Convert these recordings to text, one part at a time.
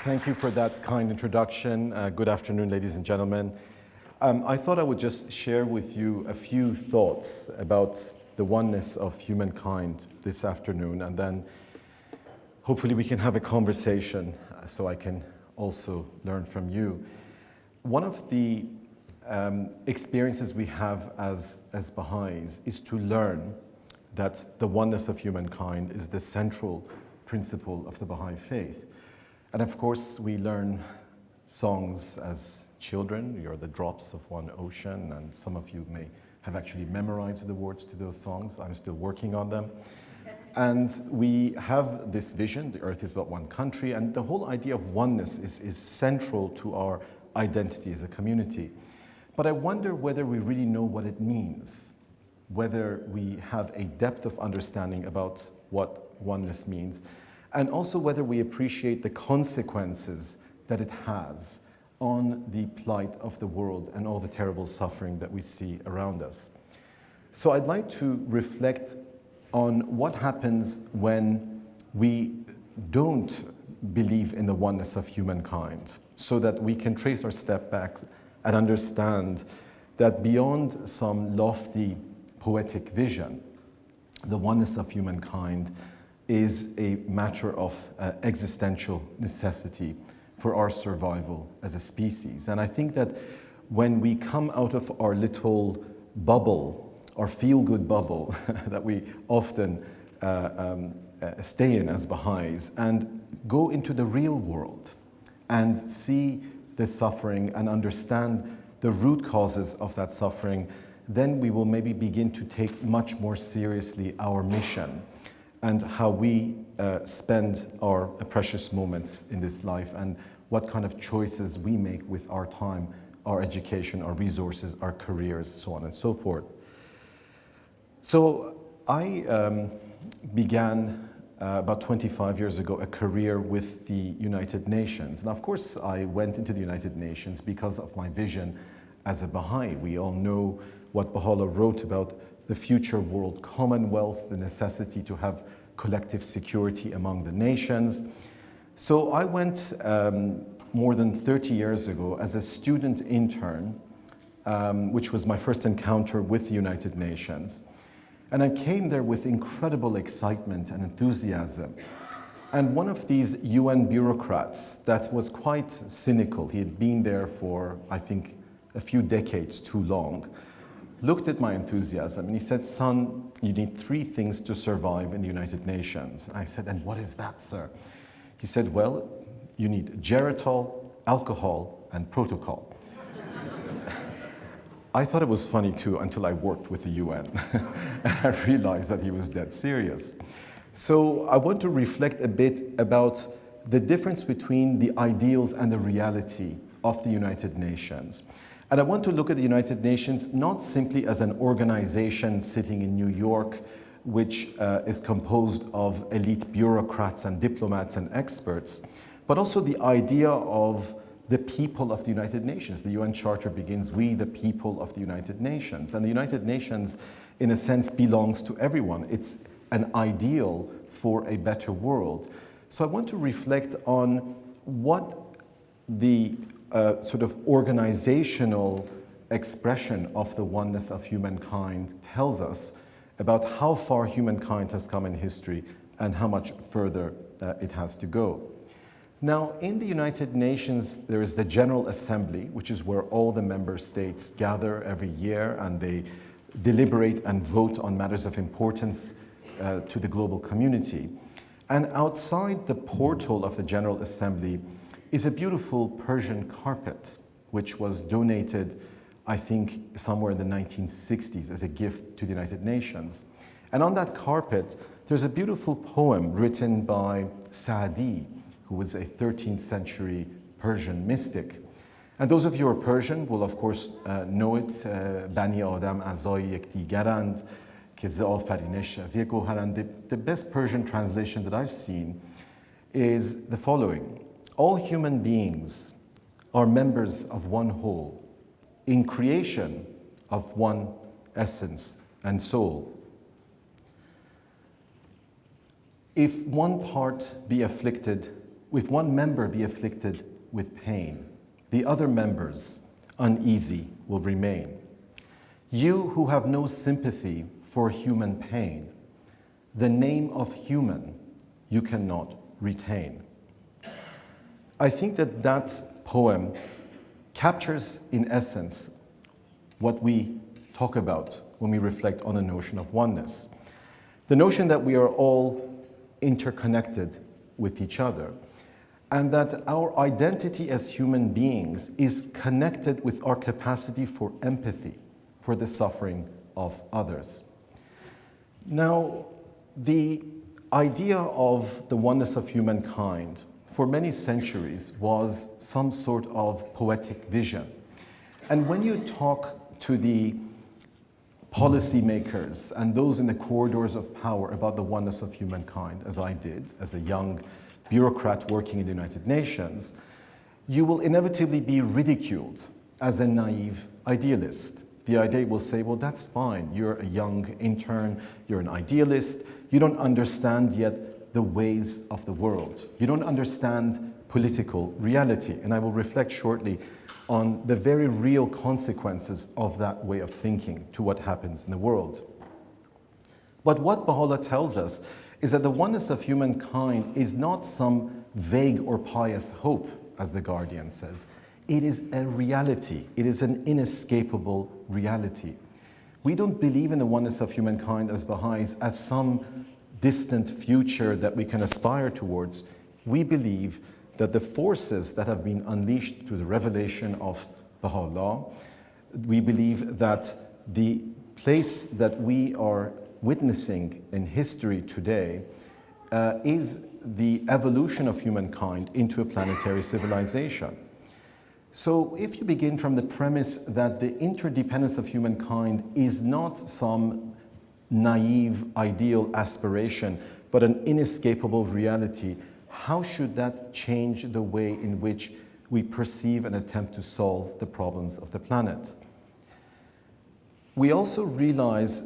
Thank you for that kind introduction. Good afternoon, ladies and gentlemen. I thought I would just share with you a few thoughts about the oneness of humankind this afternoon, and then hopefully we can have a conversation so I can also learn from you. One of the experiences we have as Baha'is is to learn that the oneness of humankind is the central principle of the Baha'i Faith. And of course, we learn songs as children. You're the drops of one ocean, and some of you may have actually memorized the words to those songs. I'm still working on them. And we have this vision, the earth is but one country, and the whole idea of oneness is central to our identity as a community. But I wonder whether we really know what it means, whether we have a depth of understanding about what oneness means, and also whether we appreciate the consequences that it has on the plight of the world and all the terrible suffering that we see around us. So I'd like to reflect on what happens when we don't believe in the oneness of humankind, so that we can trace our step back and understand that beyond some lofty poetic vision, the oneness of humankind is a matter of existential necessity for our survival as a species. And I think that when we come out of our little bubble, our feel-good bubble that we often stay in as Baha'is, and go into the real world and see the suffering and understand the root causes of that suffering, then we will maybe begin to take much more seriously our mission and how we spend our precious moments in this life, and what kind of choices we make with our time, our education, our resources, our careers, so on and so forth. So I began about 25 years ago a career with the United Nations. And of course I went into the United Nations because of my vision as a Baha'i. We all know what Baha'u'llah wrote about the future world commonwealth, the necessity to have collective security among the nations. So I went more than 30 years ago as a student intern, which was my first encounter with the United Nations. And I came there with incredible excitement and enthusiasm. And one of these UN bureaucrats that was quite cynical, he had been there for, I think, a few decades too long, looked at my enthusiasm and he said, "Son, you need 3 things to survive in the United Nations." I said, "And what is that, sir?" He said, "Well, you need geritol, alcohol, and protocol." I thought it was funny too until I worked with the UN and I realized that he was dead serious. So I want to reflect a bit about the difference between the ideals and the reality of the United Nations. And I want to look at the United Nations not simply as an organization sitting in New York, which is composed of elite bureaucrats and diplomats and experts, but also the idea of the people of the United Nations. The UN Charter begins, "We, the people of the United Nations." And the United Nations, in a sense, belongs to everyone. It's an ideal for a better world. So I want to reflect on what the sort of organizational expression of the oneness of humankind tells us about how far humankind has come in history and how much further it has to go. Now, in the United Nations, there is the General Assembly, which is where all the member states gather every year and they deliberate and vote on matters of importance to the global community. And outside the portal of the General Assembly is a beautiful Persian carpet, which was donated, I think, somewhere in the 1960s as a gift to the United Nations. And on that carpet, there's a beautiful poem written by Sa'di, who was a 13th century Persian mystic. And those of you who are Persian will of course know it. Bani Adam azay yekdigarand ke ze afarinesh az yek goharand. The best Persian translation that I've seen is the following: all human beings are members of one whole, in creation of one essence and soul. If one part be afflicted, if one member be afflicted with pain, the other members uneasy will remain. You who have no sympathy for human pain, the name of human you cannot retain. I think that that poem captures, in essence, what we talk about when we reflect on the notion of oneness. The notion that we are all interconnected with each other, and that our identity as human beings is connected with our capacity for empathy for the suffering of others. Now, the idea of the oneness of humankind for many centuries was some sort of poetic vision. And when you talk to the policymakers and those in the corridors of power about the oneness of humankind, as I did as a young bureaucrat working in the United Nations, you will inevitably be ridiculed as a naive idealist. The idea will say, well, that's fine. You're a young intern, you're an idealist, you don't understand yet the ways of the world. You don't understand political reality. And I will reflect shortly on the very real consequences of that way of thinking to what happens in the world. But what Baha'u'llah tells us is that the oneness of humankind is not some vague or pious hope, as the Guardian says. It is a reality. It is an inescapable reality. We don't believe in the oneness of humankind as Baha'is as some distant future that we can aspire towards. We believe that the forces that have been unleashed through the revelation of Baha'u'llah, we believe that the place that we are witnessing in history today is the evolution of humankind into a planetary civilization. So if you begin from the premise that the interdependence of humankind is not some naive ideal aspiration, but an inescapable reality, how should that change the way in which we perceive and attempt to solve the problems of the planet? We also realize,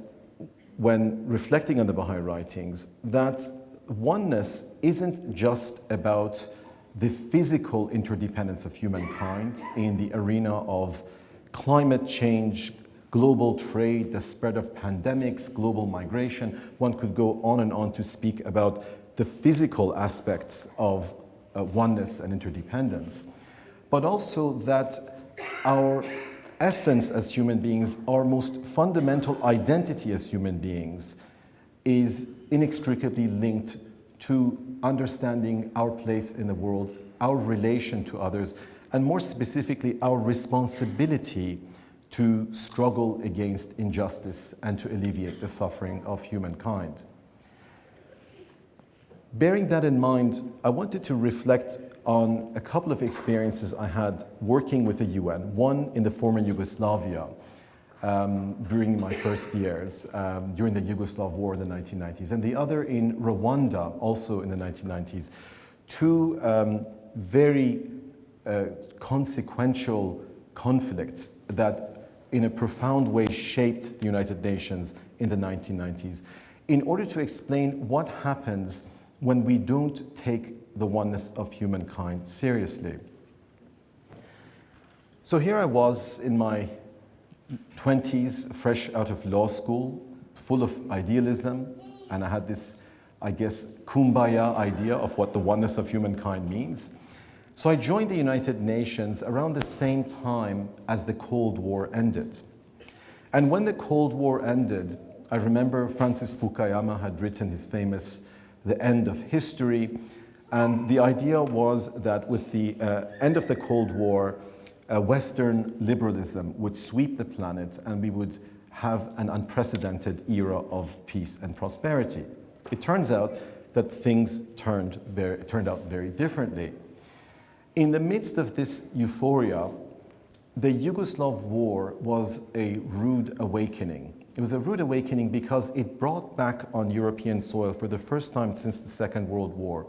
when reflecting on the Baha'i writings, that oneness isn't just about the physical interdependence of humankind in the arena of climate change, global trade, the spread of pandemics, global migration. One could go on and on to speak about the physical aspects of oneness and interdependence, but also that our essence as human beings, our most fundamental identity as human beings, is inextricably linked to understanding our place in the world, our relation to others, and more specifically, our responsibility to struggle against injustice and to alleviate the suffering of humankind. Bearing that in mind, I wanted to reflect on a couple of experiences I had working with the UN, one in the former Yugoslavia during my first years, during the Yugoslav War in the 1990s, and the other in Rwanda, also in the 1990s. Two very consequential conflicts that in a profound way shaped the United Nations in the 1990s, in order to explain what happens when we don't take the oneness of humankind seriously. So here I was in my 20s, fresh out of law school, full of idealism, and I had this, I guess, kumbaya idea of what the oneness of humankind means. So I joined the United Nations around the same time as the Cold War ended. And when the Cold War ended, I remember Francis Fukuyama had written his famous The End of History, and the idea was that with the end of the Cold War, Western liberalism would sweep the planet and we would have an unprecedented era of peace and prosperity. It turns out that things turned out very differently. In the midst of this euphoria, the Yugoslav War was a rude awakening. It was a rude awakening because it brought back on European soil for the first time since the Second World War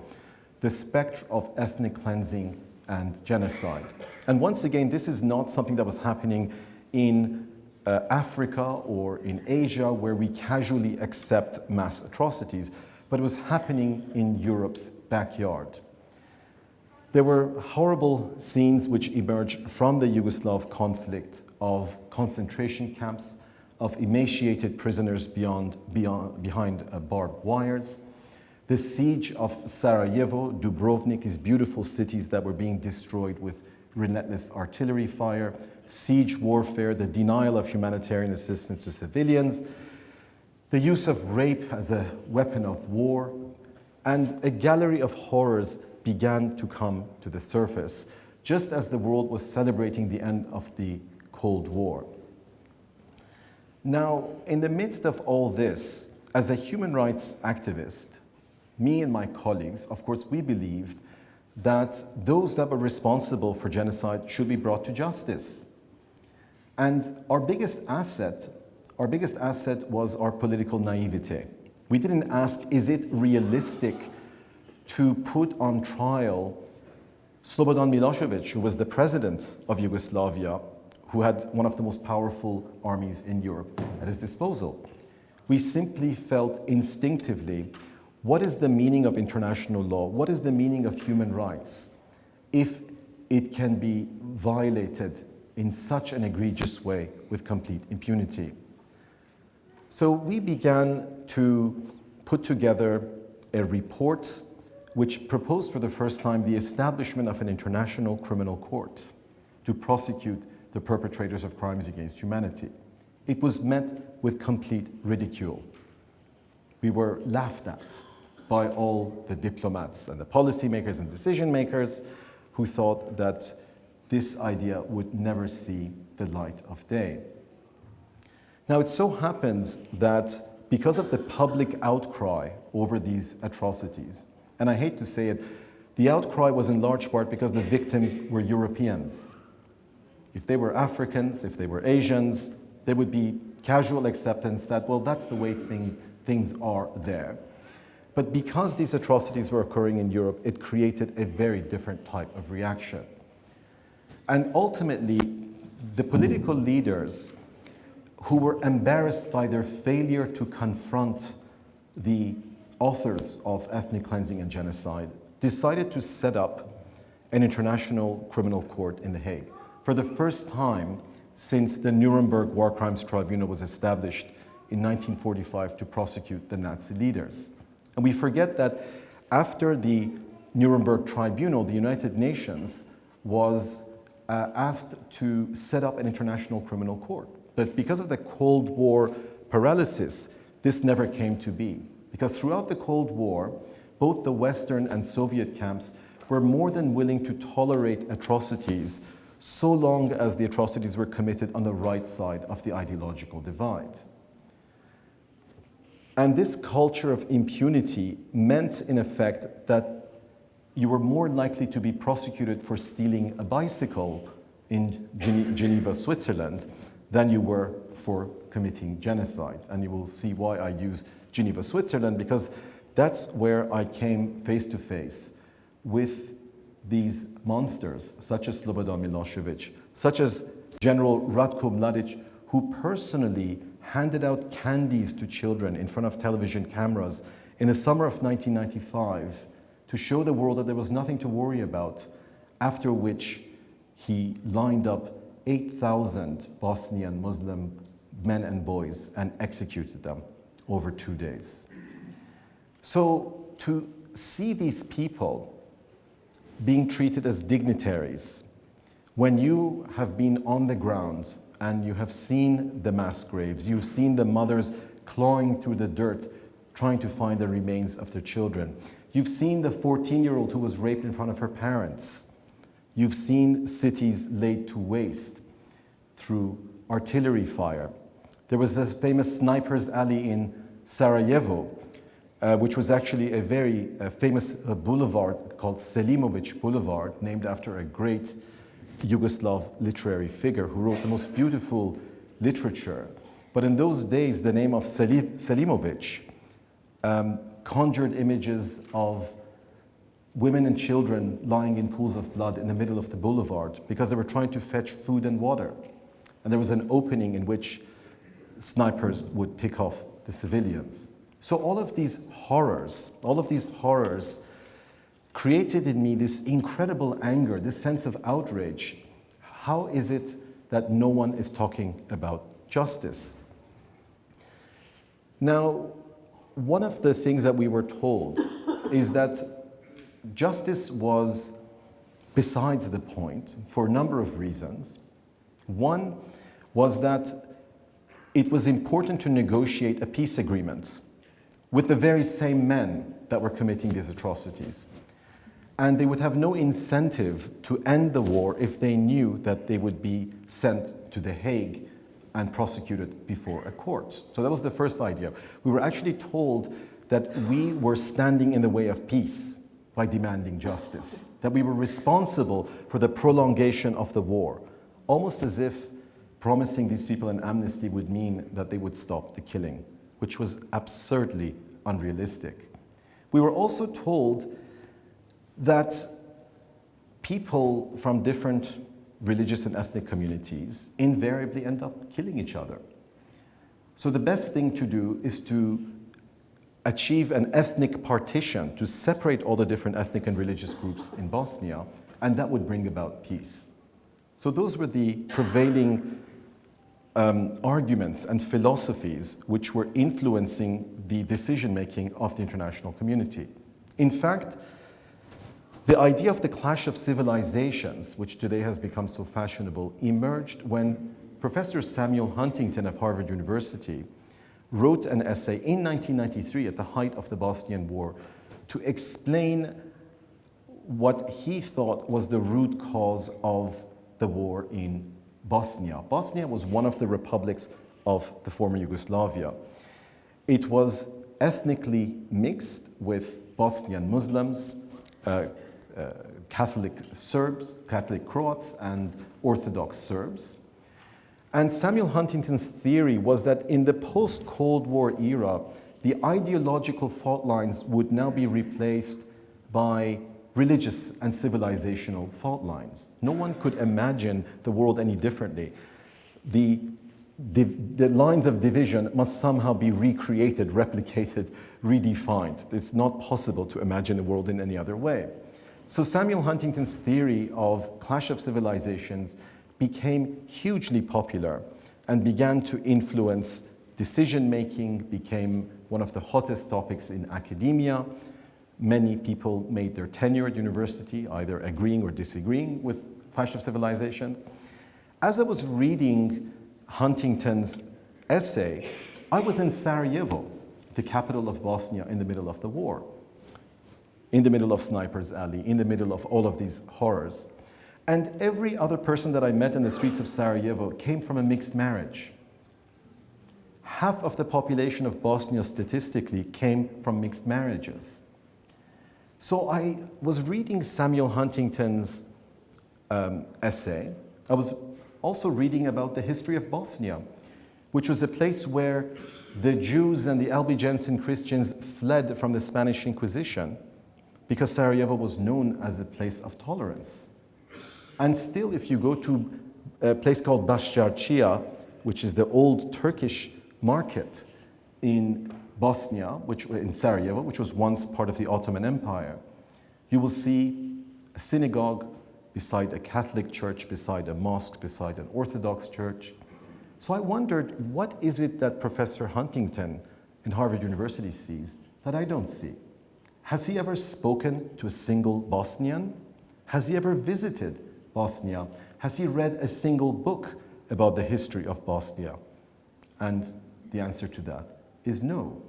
the specter of ethnic cleansing and genocide. And once again, this is not something that was happening in Africa or in Asia, where we casually accept mass atrocities, but it was happening in Europe's backyard. There were horrible scenes which emerged from the Yugoslav conflict of concentration camps, of emaciated prisoners behind barbed wires, the siege of Sarajevo, Dubrovnik, these beautiful cities that were being destroyed with relentless artillery fire, siege warfare, the denial of humanitarian assistance to civilians, the use of rape as a weapon of war, and a gallery of horrors began to come to the surface, just as the world was celebrating the end of the Cold War. Now, in the midst of all this, as a human rights activist, me and my colleagues, of course, we believed that those that were responsible for genocide should be brought to justice. And our biggest asset was our political naivete. We didn't ask, is it realistic to put on trial Slobodan Milosevic, who was the president of Yugoslavia, who had one of the most powerful armies in Europe at his disposal? We simply felt instinctively, what is the meaning of international law? What is the meaning of human rights if it can be violated in such an egregious way with complete impunity? So we began to put together a report which proposed for the first time the establishment of an international criminal court to prosecute the perpetrators of crimes against humanity. It was met with complete ridicule. We were laughed at by all the diplomats and the policymakers and decision makers who thought that this idea would never see the light of day. Now, it so happens that because of the public outcry over these atrocities, and I hate to say it, the outcry was in large part because the victims were Europeans. If they were Africans, if they were Asians, there would be casual acceptance that, well, that's the way things are there. But because these atrocities were occurring in Europe, it created a very different type of reaction. And ultimately, the political leaders who were embarrassed by their failure to confront the authors of ethnic cleansing and genocide decided to set up an international criminal court in The Hague for the first time since the Nuremberg War Crimes Tribunal was established in 1945 to prosecute the Nazi leaders. And we forget that after the Nuremberg Tribunal, the United Nations was asked to set up an international criminal court. But because of the Cold War paralysis, this never came to be. Because throughout the Cold War, both the Western and Soviet camps were more than willing to tolerate atrocities so long as the atrocities were committed on the right side of the ideological divide. And this culture of impunity meant, in effect, that you were more likely to be prosecuted for stealing a bicycle in Geneva, Switzerland, than you were for committing genocide. And you will see why I use Geneva, Switzerland, because that's where I came face to face with these monsters, such as Slobodan Milosevic, such as General Ratko Mladic, who personally handed out candies to children in front of television cameras in the summer of 1995 to show the world that there was nothing to worry about, after which he lined up 8,000 Bosnian Muslim men and boys and executed them over 2 days. So to see these people being treated as dignitaries, when you have been on the ground and you have seen the mass graves, you've seen the mothers clawing through the dirt, trying to find the remains of their children. You've seen the 14-year-old who was raped in front of her parents. You've seen cities laid to waste through artillery fire. There was this famous sniper's alley in Sarajevo, which was actually a very famous boulevard called Selimovic Boulevard, named after a great Yugoslav literary figure who wrote the most beautiful literature. But in those days, the name of Selimovic conjured images of women and children lying in pools of blood in the middle of the boulevard because they were trying to fetch food and water. And there was an opening in which snipers would pick off the civilians. So all of these horrors created in me this incredible anger, this sense of outrage. How is it that no one is talking about justice? Now, one of the things that we were told is that justice was besides the point for a number of reasons. One was that it was important to negotiate a peace agreement with the very same men that were committing these atrocities. And they would have no incentive to end the war if they knew that they would be sent to The Hague and prosecuted before a court. So that was the first idea. We were actually told that we were standing in the way of peace by demanding justice, that we were responsible for the prolongation of the war, almost as if promising these people an amnesty would mean that they would stop the killing, which was absurdly unrealistic. We were also told that people from different religious and ethnic communities invariably end up killing each other. So the best thing to do is to achieve an ethnic partition, to separate all the different ethnic and religious groups in Bosnia, and that would bring about peace. So those were the prevailing arguments and philosophies which were influencing the decision-making of the international community. In fact, the idea of the clash of civilizations, which today has become so fashionable, emerged when Professor Samuel Huntington of Harvard University wrote an essay in 1993 at the height of the Bosnian War to explain what he thought was the root cause of the war in Bosnia. Bosnia was one of the republics of the former Yugoslavia. It was ethnically mixed with Bosnian Muslims, Catholic Serbs, Catholic Croats, and Orthodox Serbs. And Samuel Huntington's theory was that in the post-Cold War era, the ideological fault lines would now be replaced by religious and civilizational fault lines. No one could imagine the world any differently. The lines of division must somehow be recreated, replicated, redefined. It's not possible to imagine the world in any other way. So Samuel Huntington's theory of clash of civilizations became hugely popular and began to influence decision-making, became one of the hottest topics in academia. Many people made their tenure at university either agreeing or disagreeing with clash of civilizations. As I was reading Huntington's essay, I was in Sarajevo, the capital of Bosnia, in the middle of the war, in the middle of Sniper's Alley, in the middle of all of these horrors. And every other person that I met in the streets of Sarajevo came from a mixed marriage. Half of the population of Bosnia statistically came from mixed marriages. So I was reading Samuel Huntington's essay. I was also reading about the history of Bosnia, which was a place where the Jews and the Albigensian Christians fled from the Spanish Inquisition because Sarajevo was known as a place of tolerance. And still, if you go to a place called Başarçia, which is the old Turkish market in Bosnia, in Sarajevo, which was once part of the Ottoman Empire, you will see a synagogue beside a Catholic church, beside a mosque, beside an Orthodox church. So I wondered, what is it that Professor Huntington in Harvard University sees that I don't see? Has he ever spoken to a single Bosnian? Has he ever visited Bosnia? Has he read a single book about the history of Bosnia? And the answer to that is no.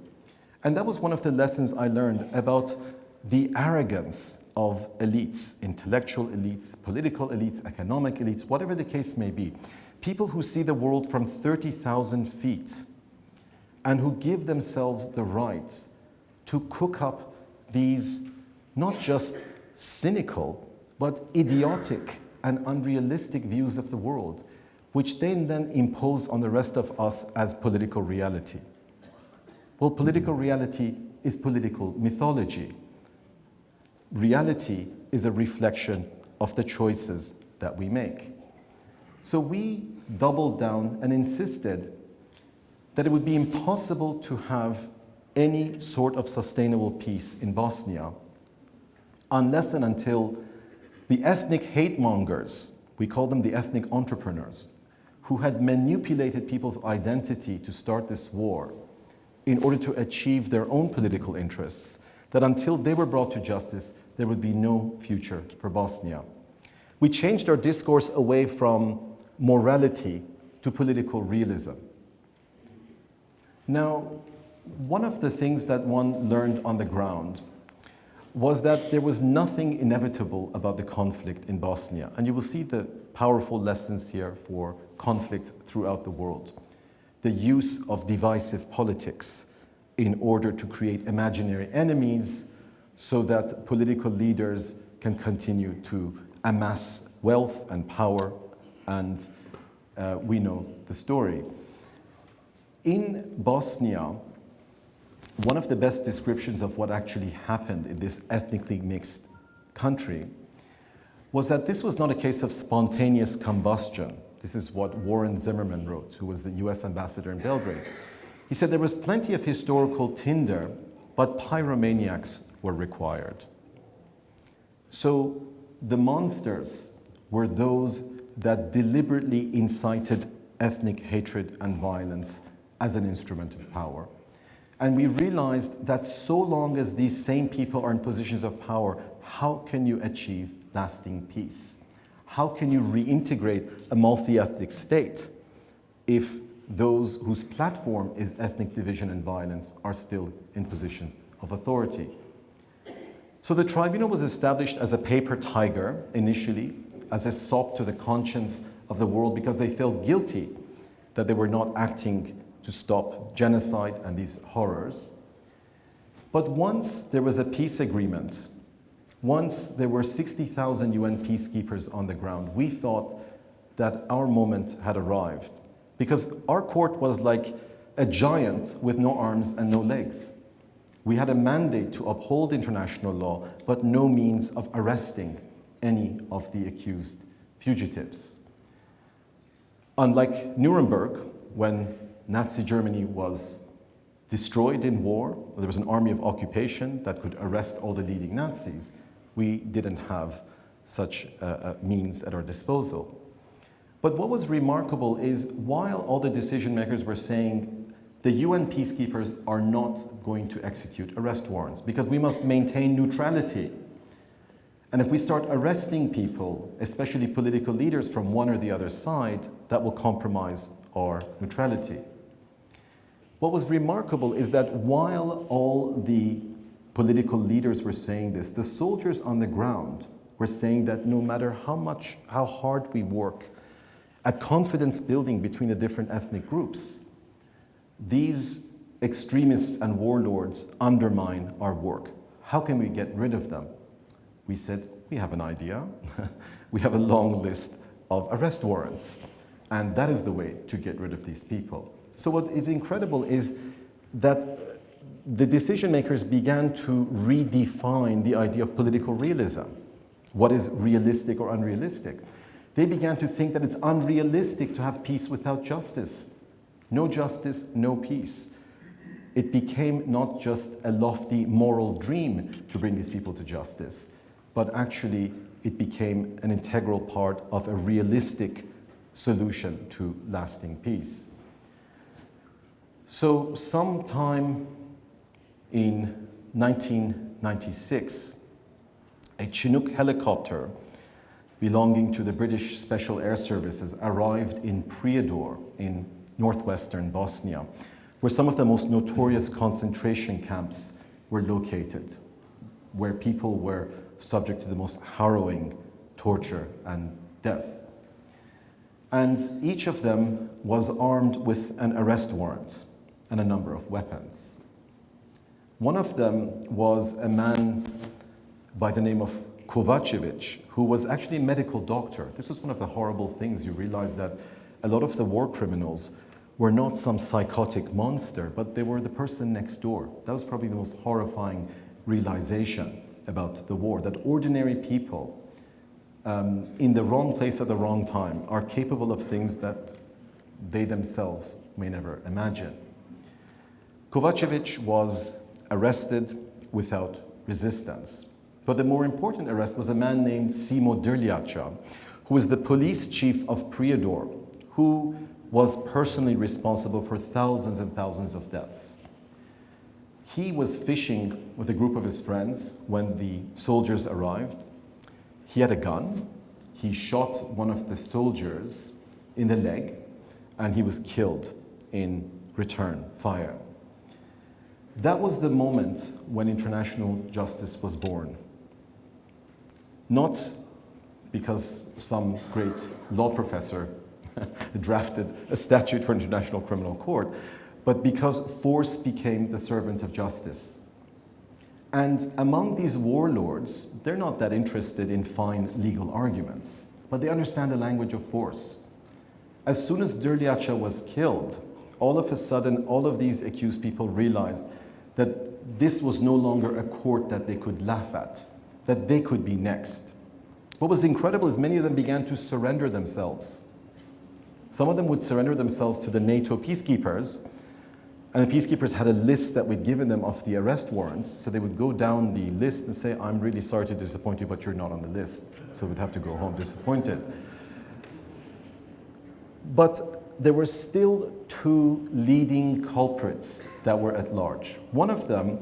And that was one of the lessons I learned about the arrogance of elites, intellectual elites, political elites, economic elites, whatever the case may be. People who see the world from 30,000 feet and who give themselves the rights to cook up these not just cynical, but idiotic and unrealistic views of the world, which they then impose on the rest of us as political reality. Well, political reality is political mythology. Reality is a reflection of the choices that we make. So we doubled down and insisted that it would be impossible to have any sort of sustainable peace in Bosnia unless and until the ethnic hate mongers, we call them the ethnic entrepreneurs, who had manipulated people's identity to start this war in order to achieve their own political interests, that until they were brought to justice, there would be no future for Bosnia. We changed our discourse away from morality to political realism. Now, one of the things that one learned on the ground was that there was nothing inevitable about the conflict in Bosnia. And you will see the powerful lessons here for conflicts throughout the world. The use of divisive politics in order to create imaginary enemies so that political leaders can continue to amass wealth and power, and we know the story. In Bosnia, one of the best descriptions of what actually happened in this ethnically mixed country was that this was not a case of spontaneous combustion. This is what Warren Zimmerman wrote, who was the US ambassador in Belgrade. He said there was plenty of historical tinder, but pyromaniacs were required. So the monsters were those that deliberately incited ethnic hatred and violence as an instrument of power. And we realized that so long as these same people are in positions of power, how can you achieve lasting peace? How can you reintegrate a multi-ethnic state if those whose platform is ethnic division and violence are still in positions of authority? So the tribunal was established as a paper tiger initially, as a sop to the conscience of the world, because they felt guilty that they were not acting to stop genocide and these horrors. But once there was a peace agreement, once there were 60,000 UN peacekeepers on the ground, we thought that our moment had arrived, because our court was like a giant with no arms and no legs. We had a mandate to uphold international law, but no means of arresting any of the accused fugitives. Unlike Nuremberg, when Nazi Germany was destroyed in war, there was an army of occupation that could arrest all the leading Nazis. We didn't have such a means at our disposal. But what was remarkable is, while all the decision makers were saying the UN peacekeepers are not going to execute arrest warrants because we must maintain neutrality. And if we start arresting people, especially political leaders from one or the other side, that will compromise our neutrality. What was remarkable is that while all the political leaders were saying this, the soldiers on the ground were saying that no matter how hard we work at confidence building between the different ethnic groups, these extremists and warlords undermine our work. How can we get rid of them? We said, we have an idea. We have a long list of arrest warrants. And that is the way to get rid of these people. So what is incredible is that the decision makers began to redefine the idea of political realism. What is realistic or unrealistic? They began to think that it's unrealistic to have peace without justice. No justice, no peace. It became not just a lofty moral dream to bring these people to justice, but actually it became an integral part of a realistic solution to lasting peace. So sometime in 1996, a Chinook helicopter belonging to the British Special Air Services arrived in Prijedor in northwestern Bosnia, where some of the most notorious concentration camps were located, where people were subject to the most harrowing torture and death. And each of them was armed with an arrest warrant and a number of weapons. One of them was a man by the name of Kovacevic, who was actually a medical doctor. This was one of the horrible things. You realize that a lot of the war criminals were not some psychotic monster, but they were the person next door. That was probably the most horrifying realization about the war, that ordinary people in the wrong place at the wrong time are capable of things that they themselves may never imagine. Kovacevic was arrested without resistance. But the more important arrest was a man named Simo Drljača, who was the police chief of Prijedor, who was personally responsible for thousands and thousands of deaths. He was fishing with a group of his friends when the soldiers arrived. He had a gun. He shot one of the soldiers in the leg, and he was killed in return fire. That was the moment when international justice was born. Not because some great law professor drafted a statute for International Criminal Court, but because force became the servant of justice. And among these warlords, they're not that interested in fine legal arguments, but they understand the language of force. As soon as Drljača was killed, all of a sudden, all of these accused people realized that this was no longer a court that they could laugh at, that they could be next. What was incredible is many of them began to surrender themselves. Some of them would surrender themselves to the NATO peacekeepers, and the peacekeepers had a list that we'd given them of the arrest warrants, so they would go down the list and say, I'm really sorry to disappoint you, but you're not on the list. So we'd have to go home disappointed. But there were still two leading culprits that were at large. One of them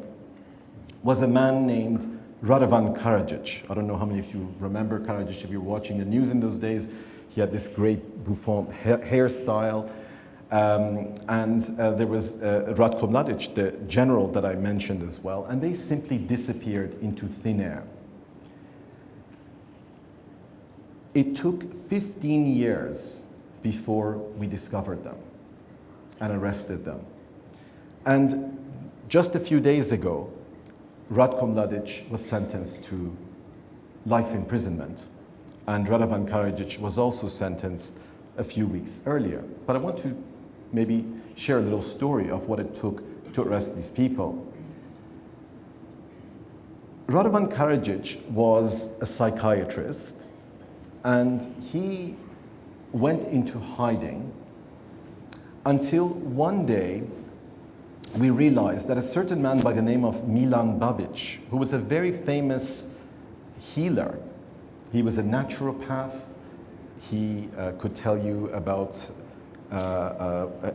was a man named Radovan Karadzic. I don't know how many of you remember Karadzic. If you were watching the news in those days, he had this great bouffant hairstyle. And there was Ratko Mladic, the general that I mentioned as well, and they simply disappeared into thin air. It took 15 years before we discovered them and arrested them. And just a few days ago, Ratko Mladic was sentenced to life imprisonment, and Radovan Karadzic was also sentenced a few weeks earlier. But I want to maybe share a little story of what it took to arrest these people. Radovan Karadzic was a psychiatrist, and he went into hiding until one day we realized that a certain man by the name of Milan Babic, who was a very famous healer, he was a naturopath, he could tell you about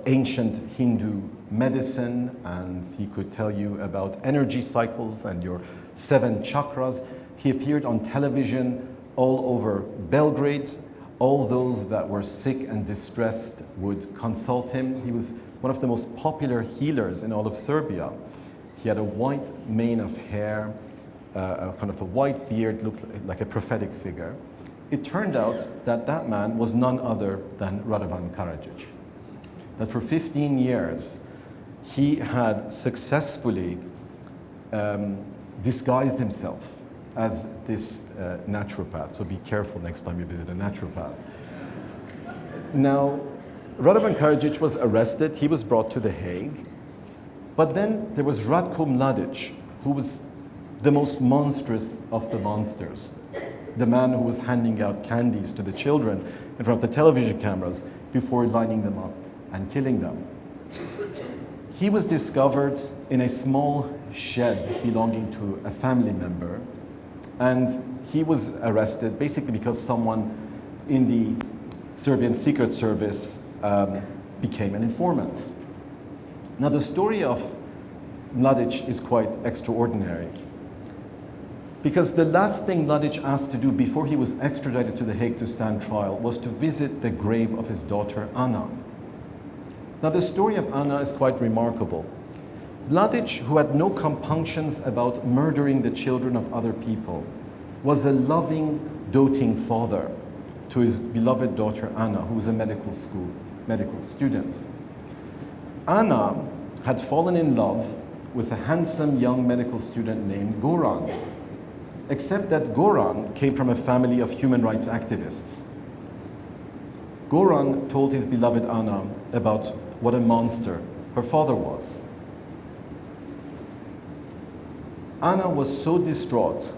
ancient Hindu medicine, and he could tell you about energy cycles and your 7 chakras. He appeared on television all over Belgrade. All those that were sick and distressed would consult him. He was one of the most popular healers in all of Serbia. He had a white mane of hair, kind of a white beard, looked like a prophetic figure. It turned out that that man was none other than Radovan Karadzic. That for 15 years, he had successfully disguised himself as this naturopath. So be careful next time you visit a naturopath. Now, Radovan Karadzic was arrested. He was brought to The Hague. But then there was Ratko Mladic, who was the most monstrous of the monsters. The man who was handing out candies to the children in front of the television cameras before lining them up and killing them. He was discovered in a small shed belonging to a family member, and he was arrested basically because someone in the Serbian Secret Service became an informant. Now, the story of Mladic is quite extraordinary, because the last thing Mladic asked to do before he was extradited to The Hague to stand trial was to visit the grave of his daughter Anna. Now, the story of Anna is quite remarkable. Mladic, who had no compunctions about murdering the children of other people, was a loving, doting father to his beloved daughter Anna, who was a medical student. Anna had fallen in love with a handsome young medical student named Goran, except that Goran came from a family of human rights activists. Goran told his beloved Anna about what a monster her father was. Anna was so distraught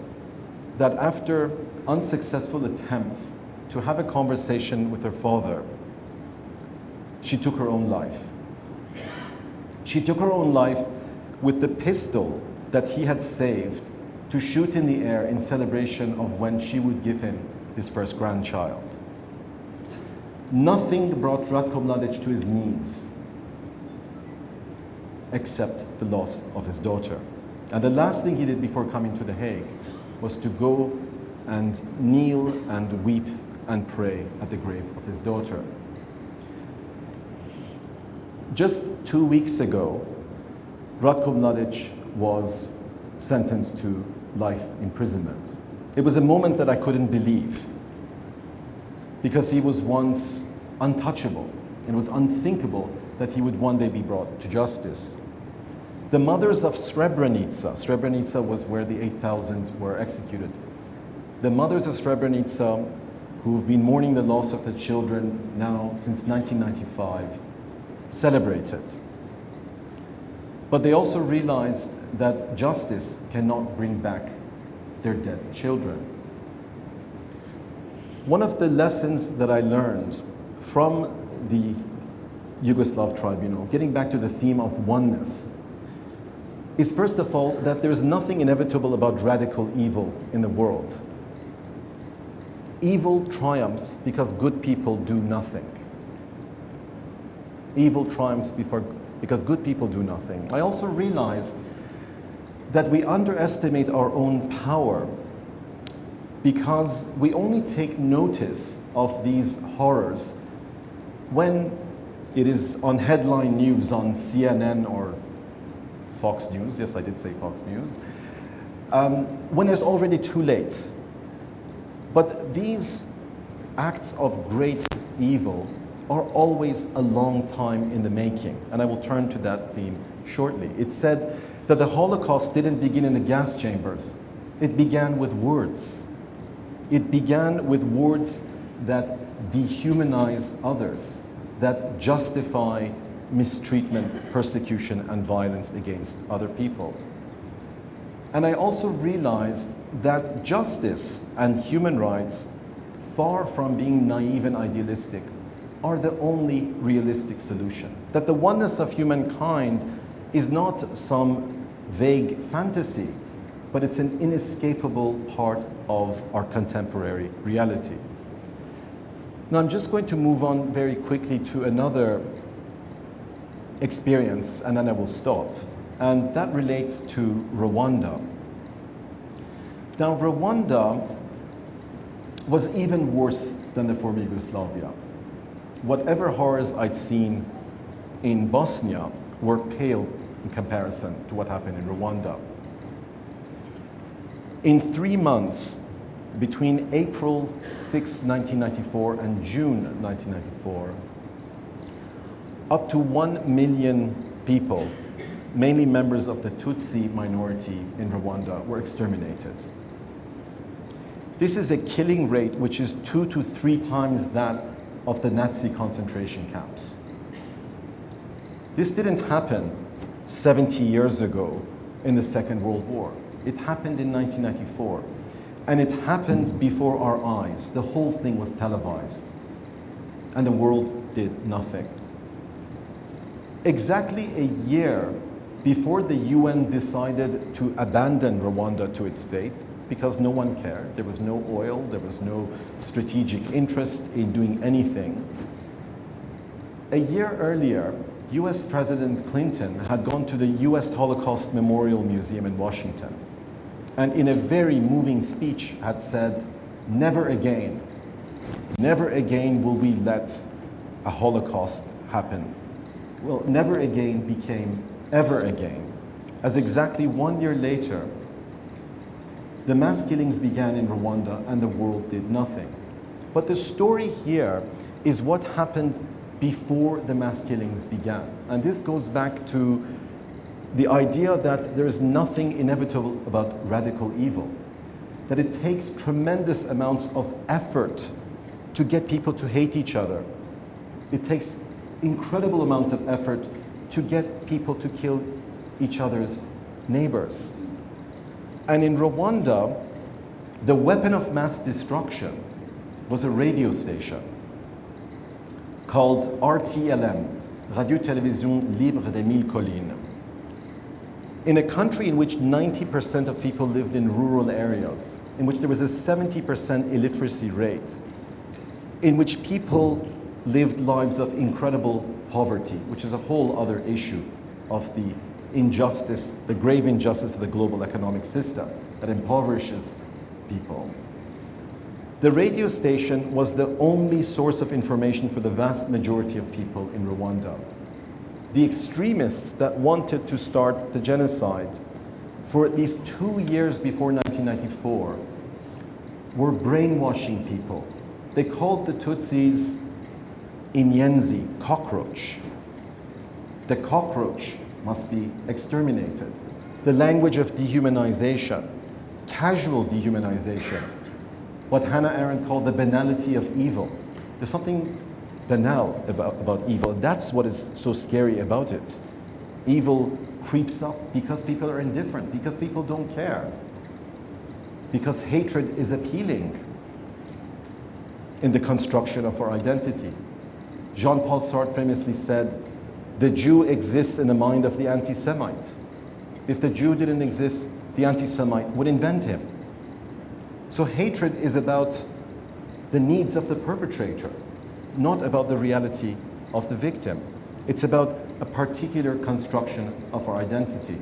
that after unsuccessful attempts to have a conversation with her father, she took her own life. She took her own life with the pistol that he had saved to shoot in the air in celebration of when she would give him his first grandchild. Nothing brought Ratko Mladic to his knees except the loss of his daughter. And the last thing he did before coming to The Hague was to go and kneel and weep and pray at the grave of his daughter. Just 2 weeks ago, Ratko Mladic was sentenced to life imprisonment. It was a moment that I couldn't believe, because he was once untouchable. It was unthinkable that he would one day be brought to justice. The mothers of Srebrenica was where the 8,000 were executed. The mothers of Srebrenica, who've been mourning the loss of their children now since 1995, celebrated. But they also realized that justice cannot bring back their dead children. One of the lessons that I learned from the Yugoslav tribunal, getting back to the theme of oneness, is first of all that there's nothing inevitable about radical evil in the world. Evil triumphs because good people do nothing. Evil triumphs because good people do nothing. I also realized that we underestimate our own power because we only take notice of these horrors when it is on headline news on CNN or Fox News. Yes, I did say Fox News. When it's already too late. But these acts of great evil are always a long time in the making, and I will turn to that theme shortly. It's said that the Holocaust didn't begin in the gas chambers. It began with words. It began with words that dehumanize others, that justify mistreatment, persecution, and violence against other people. And I also realized that justice and human rights, far from being naive and idealistic, are the only realistic solution. That the oneness of humankind is not some vague fantasy, but it's an inescapable part of our contemporary reality. Now I'm just going to move on very quickly to another experience, and then I will stop. And that relates to Rwanda. Now Rwanda was even worse than the former Yugoslavia. Whatever horrors I'd seen in Bosnia were pale in comparison to what happened in Rwanda. In 3 months, between April 6, 1994 and June 1994, up to 1 million people, mainly members of the Tutsi minority in Rwanda, were exterminated. This is a killing rate which is 2 to 3 times that of the Nazi concentration camps. This didn't happen 70 years ago in the Second World War. It happened in 1994, and it happened before our eyes. The whole thing was televised, and the world did nothing. Exactly a year before the UN decided to abandon Rwanda to its fate, because no one cared, there was no oil, there was no strategic interest in doing anything. A year earlier, US President Clinton had gone to the US Holocaust Memorial Museum in Washington, and in a very moving speech had said, never again will we let a Holocaust happen. Well, never again became ever again, as exactly 1 year later, the mass killings began in Rwanda and the world did nothing. But the story here is what happened before the mass killings began. And this goes back to the idea that there is nothing inevitable about radical evil, that it takes tremendous amounts of effort to get people to hate each other. It takes incredible amounts of effort to get people to kill each other's neighbors. And in Rwanda, the weapon of mass destruction was a radio station called RTLM, Radio Télévision Libre des Mille Collines. In a country in which 90% of people lived in rural areas, in which there was a 70% illiteracy rate, in which people lived lives of incredible poverty, which is a whole other issue of the injustice, the grave injustice of the global economic system that impoverishes people. The radio station was the only source of information for the vast majority of people in Rwanda. The extremists that wanted to start the genocide for at least 2 years before 1994 were brainwashing people. They called the Tutsis Inyenzi, cockroach. The cockroach must be exterminated. The language of dehumanization, casual dehumanization, what Hannah Arendt called the banality of evil. There's something banal about evil. That's what is so scary about it. Evil creeps up because people are indifferent, because people don't care, because hatred is appealing in the construction of our identity. Jean-Paul Sartre famously said, the Jew exists in the mind of the anti-Semite. If the Jew didn't exist, the anti-Semite would invent him. So hatred is about the needs of the perpetrator, not about the reality of the victim. It's about a particular construction of our identity.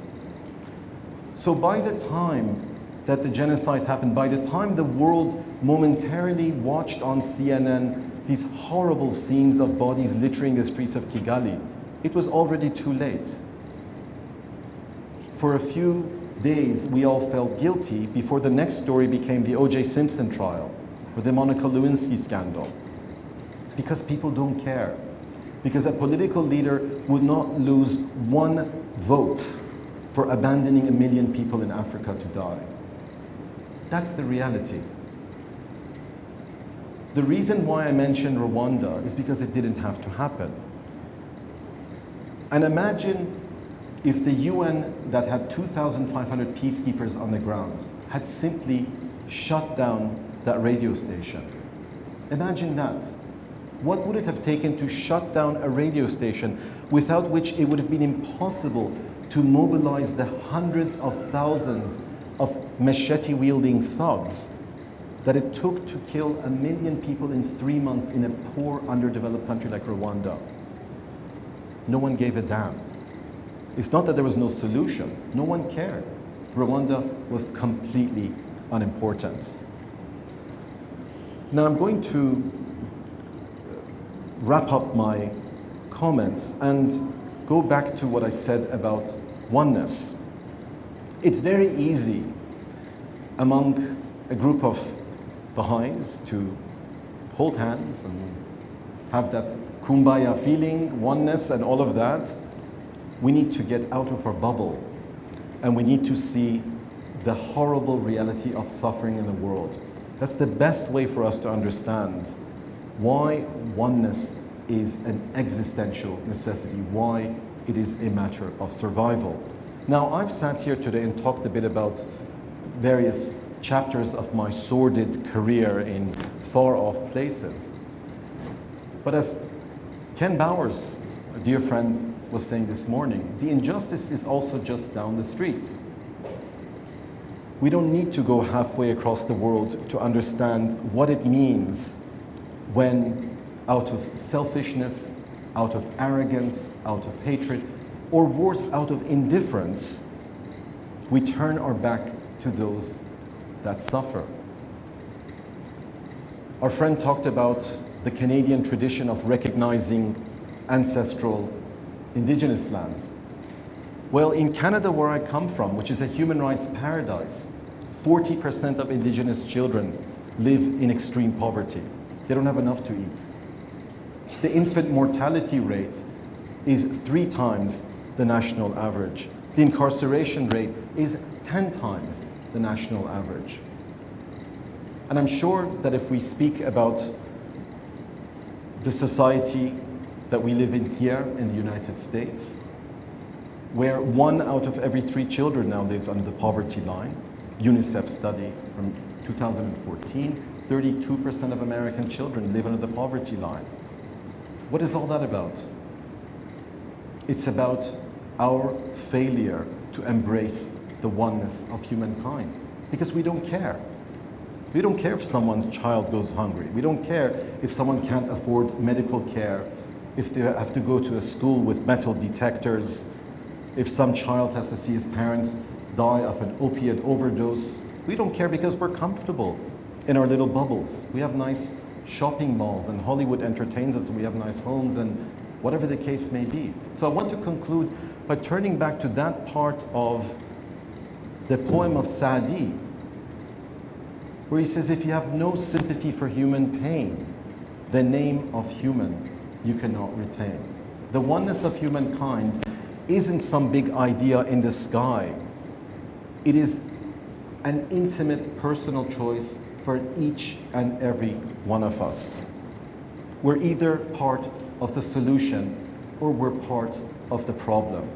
So by the time that the genocide happened, by the time the world momentarily watched on CNN these horrible scenes of bodies littering the streets of Kigali, it was already too late. For a few days, we all felt guilty before the next story became the O.J. Simpson trial or the Monica Lewinsky scandal. Because people don't care. Because a political leader would not lose one vote for abandoning 1 million people in Africa to die. That's the reality. The reason why I mentioned Rwanda is because it didn't have to happen. And imagine if the UN that had 2,500 peacekeepers on the ground had simply shut down that radio station. Imagine that. What would it have taken to shut down a radio station without which it would have been impossible to mobilize the hundreds of thousands of machete-wielding thugs that it took to kill 1 million people in 3 months in a poor, underdeveloped country like Rwanda? No one gave a damn. It's not that there was no solution. No one cared. Rwanda was completely unimportant. Now I'm going to wrap up my comments and go back to what I said about oneness. It's very easy among a group of Baha'is to hold hands and have that kumbaya feeling, oneness and all of that. We need to get out of our bubble and we need to see the horrible reality of suffering in the world. That's the best way for us to understand why oneness is an existential necessity, why it is a matter of survival. Now, I've sat here today and talked a bit about various chapters of my sordid career in far-off places. But as Ken Bowers, a dear friend, was saying this morning, the injustice is also just down the street. We don't need to go halfway across the world to understand what it means when, out of selfishness, out of arrogance, out of hatred, or worse, out of indifference, we turn our back to those that suffer. Our friend talked about the Canadian tradition of recognizing ancestral indigenous land. Well, in Canada, where I come from, which is a human rights paradise, 40% of indigenous children live in extreme poverty. They don't have enough to eat. The infant mortality rate is 3 times the national average. The incarceration rate is 10 times the national average. And I'm sure that if we speak about the society that we live in here in the United States, where 1 out of every 3 children now lives under the poverty line, UNICEF study from 2014, 32% of American children live under the poverty line. What is all that about? It's about our failure to embrace the oneness of humankind, because we don't care. We don't care if someone's child goes hungry. We don't care if someone can't afford medical care, if they have to go to a school with metal detectors, if some child has to see his parents die of an opiate overdose. We don't care because we're comfortable in our little bubbles. We have nice shopping malls and Hollywood entertains us and we have nice homes and whatever the case may be. So I want to conclude by turning back to that part of the poem of Sa'di, where he says, if you have no sympathy for human pain, the name of human you cannot retain. The oneness of humankind isn't some big idea in the sky. It is an intimate personal choice for each and every one of us. We're either part of the solution or we're part of the problem.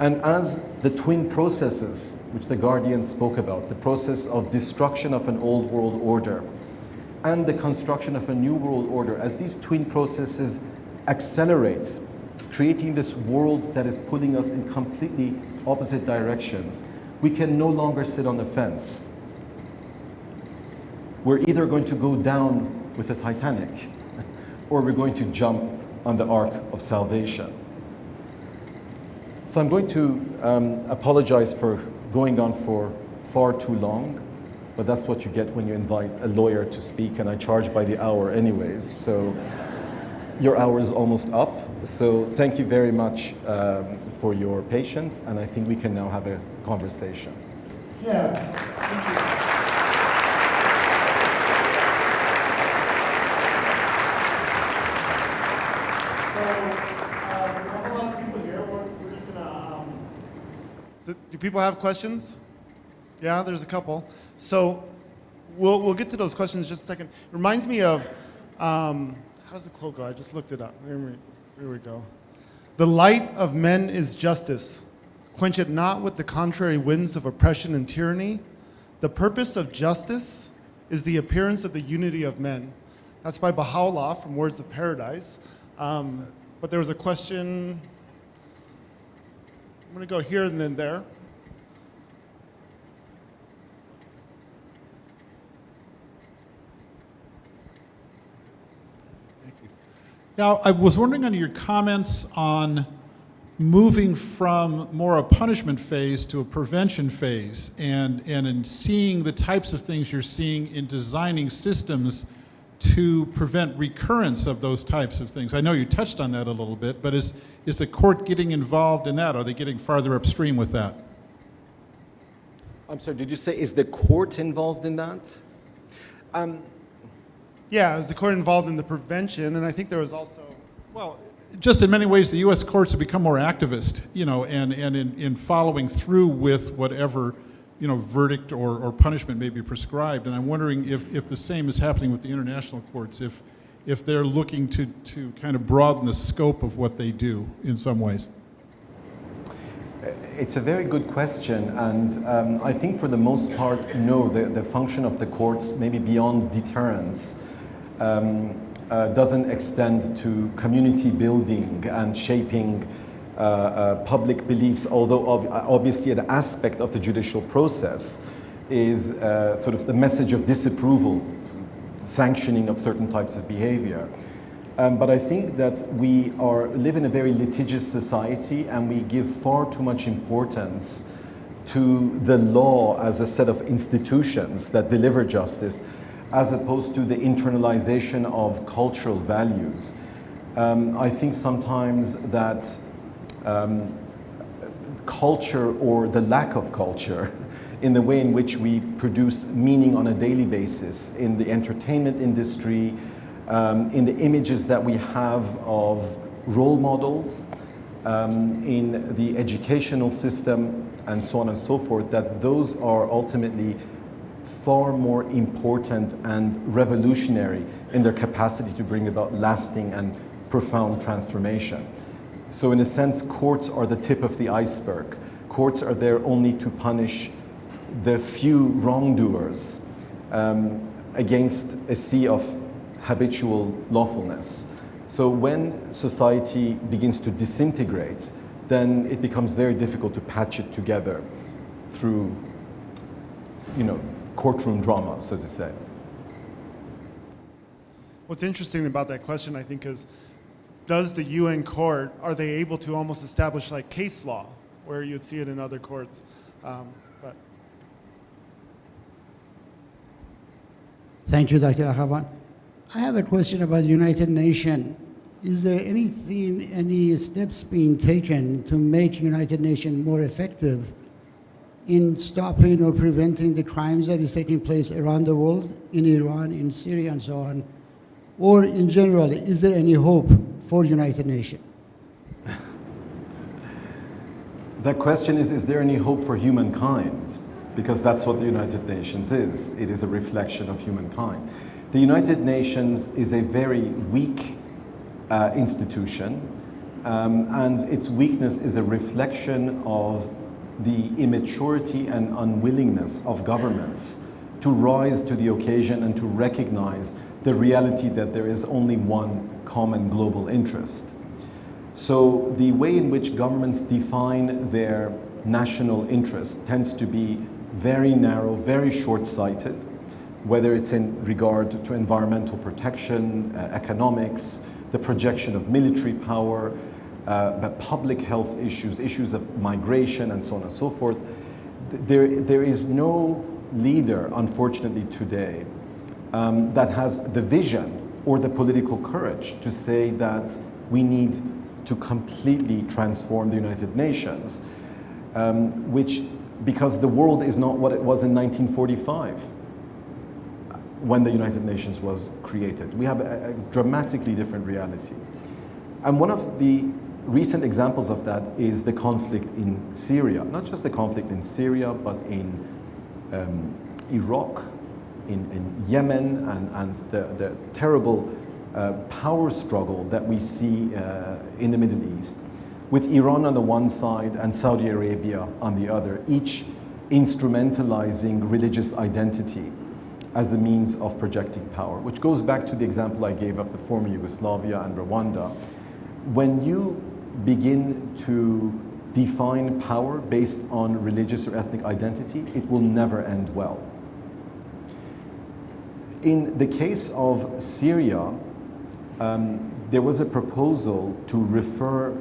And as the twin processes, which the Guardian spoke about, the process of destruction of an old world order and the construction of a new world order, as these twin processes accelerate, creating this world that is pulling us in completely opposite directions, we can no longer sit on the fence. We're either going to go down with the Titanic or we're going to jump on the Ark of Salvation. So I'm going to apologize for going on for far too long, but that's what you get when you invite a lawyer to speak, and I charge by the hour anyways, so your hour is almost up. So thank you very much for your patience, and I think we can now have a conversation. Yeah, thank you. Do people have questions? Yeah, there's a couple. So we'll get to those questions in just a second. It reminds me of, how does the quote go? I just looked it up. Here we go. The light of men is justice. Quench it not with the contrary winds of oppression and tyranny. The purpose of justice is the appearance of the unity of men. That's by Baha'u'llah from Words of Paradise. But there was a question. I'm going to go here and then there. Now, I was wondering on your comments on moving from more a punishment phase to a prevention phase, and in seeing the types of things you're seeing in designing systems to prevent recurrence of those types of things. I know you touched on that a little bit, but is the court getting involved in that? Are they getting farther upstream with that? I'm sorry, did you say, is the court involved in that? Yeah, is the court involved in the prevention? And I think there was also... Well, just in many ways, the U.S. courts have become more activist, and in following through with whatever, verdict or punishment may be prescribed. And I'm wondering if the same is happening with the international courts, if they're looking to kind of broaden the scope of what they do in some ways. It's a very good question, and I think for the most part, no, the function of the courts, maybe beyond deterrence, doesn't extend to community building and shaping public beliefs, although obviously an aspect of the judicial process is sort of the message of disapproval, sanctioning of certain types of behavior. But I think that we live in a very litigious society, and we give far too much importance to the law as a set of institutions that deliver justice, as opposed to the internalization of cultural values. I think sometimes that culture, or the lack of culture, in the way in which we produce meaning on a daily basis in the entertainment industry, in the images that we have of role models, in the educational system, and so on and so forth, that those are ultimately far more important and revolutionary in their capacity to bring about lasting and profound transformation. So in a sense, courts are the tip of the iceberg. Courts are there only to punish the few wrongdoers against a sea of habitual lawfulness. So when society begins to disintegrate, then it becomes very difficult to patch it together through, courtroom drama, so to say. What's interesting about that question, I think, is does the UN court, are they able to almost establish like case law where you'd see it in other courts? But Thank you, Dr. Akhavan. I have a question about the United Nations. Is there anything, any steps being taken to make United Nations more effective in stopping or preventing the crimes that is taking place around the world, in Iran, in Syria, and so on? Or in general, is there any hope for United Nations? The question is there any hope for humankind? Because that's what the United Nations is. It is a reflection of humankind. The United Nations is a very weak institution, and its weakness is a reflection of the immaturity and unwillingness of governments to rise to the occasion and to recognize the reality that there is only one common global interest. So the way in which governments define their national interest tends to be very narrow, very short-sighted, whether it's in regard to environmental protection, economics, the projection of military power, public health issues, issues of migration, and so on and so forth. There is no leader, unfortunately, today that has the vision or the political courage to say that we need to completely transform the United Nations, because the world is not what it was in 1945 when the United Nations was created. We have a dramatically different reality. And one of the recent examples of that is the conflict in Syria. Not just the conflict in Syria, but in Iraq, in Yemen, and the terrible power struggle that we see in the Middle East, with Iran on the one side and Saudi Arabia on the other, each instrumentalizing religious identity as a means of projecting power, which goes back to the example I gave of the former Yugoslavia and Rwanda. When you begin to define power based on religious or ethnic identity, it will never end well. In the case of Syria, there was a proposal to refer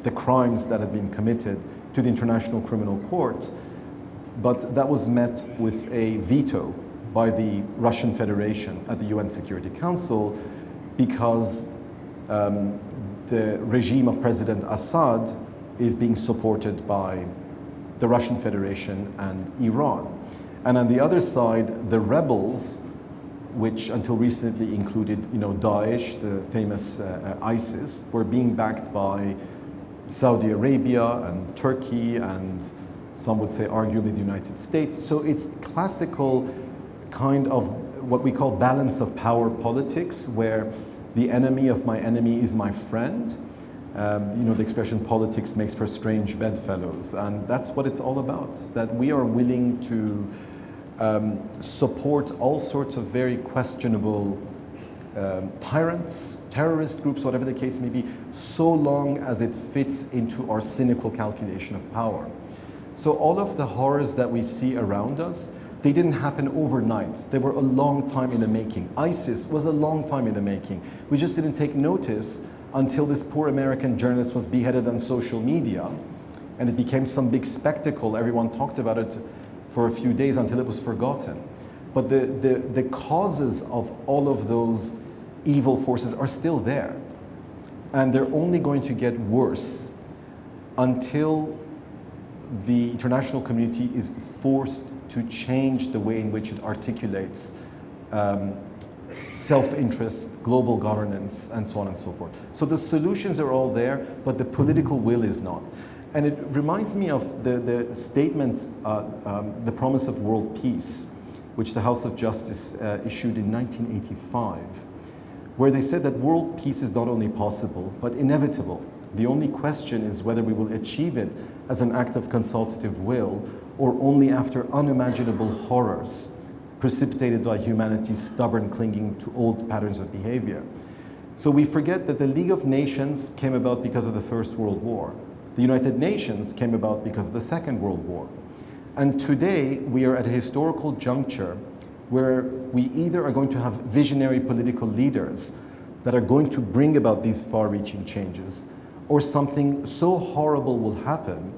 the crimes that had been committed to the International Criminal Court, but that was met with a veto by the Russian Federation at the UN Security Council, because the regime of President Assad is being supported by the Russian Federation and Iran. And on the other side, the rebels, which until recently included Daesh, the famous ISIS, were being backed by Saudi Arabia and Turkey, and some would say arguably the United States. So it's classical kind of what we call balance of power politics, where the enemy of my enemy is my friend. The expression politics makes for strange bedfellows, and that's what it's all about, that we are willing to support all sorts of very questionable tyrants, terrorist groups, whatever the case may be, so long as it fits into our cynical calculation of power. So all of the horrors that we see around us, they didn't happen overnight. They were a long time in the making. ISIS was a long time in the making. We just didn't take notice until this poor American journalist was beheaded on social media, and it became some big spectacle. Everyone talked about it for a few days until it was forgotten. But the causes of all of those evil forces are still there. And they're only going to get worse until the international community is forced to change the way in which it articulates self-interest, global governance, and so on and so forth. So the solutions are all there, but the political will is not. And it reminds me of the statement, the promise of world peace, which the House of Justice issued in 1985, where they said that world peace is not only possible, but inevitable. The only question is whether we will achieve it as an act of consultative will, or only after unimaginable horrors precipitated by humanity's stubborn clinging to old patterns of behavior. So we forget that the League of Nations came about because of the First World War. The United Nations came about because of the Second World War. And today we are at a historical juncture where we either are going to have visionary political leaders that are going to bring about these far-reaching changes, or something so horrible will happen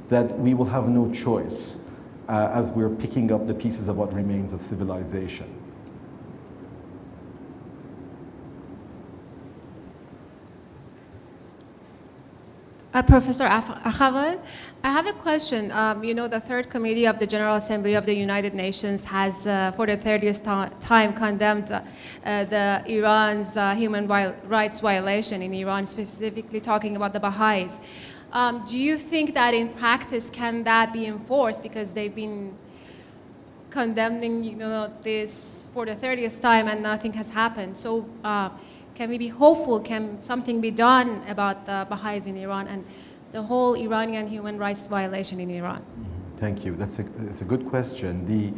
that we will have no choice as we're picking up the pieces of what remains of civilization. Professor Akhavan, I have a question. You know, the Third Committee of the General Assembly of the United Nations has, for the 30th time, condemned the Iran's human rights violation in Iran, specifically talking about the Baha'is. Do you think that in practice, can that be enforced? Because they've been condemning, you know, this for the 30th time and nothing has happened. So can we be hopeful? Can something be done about the Baha'is in Iran and the whole Iranian human rights violation in Iran? Thank you. That's a good question. The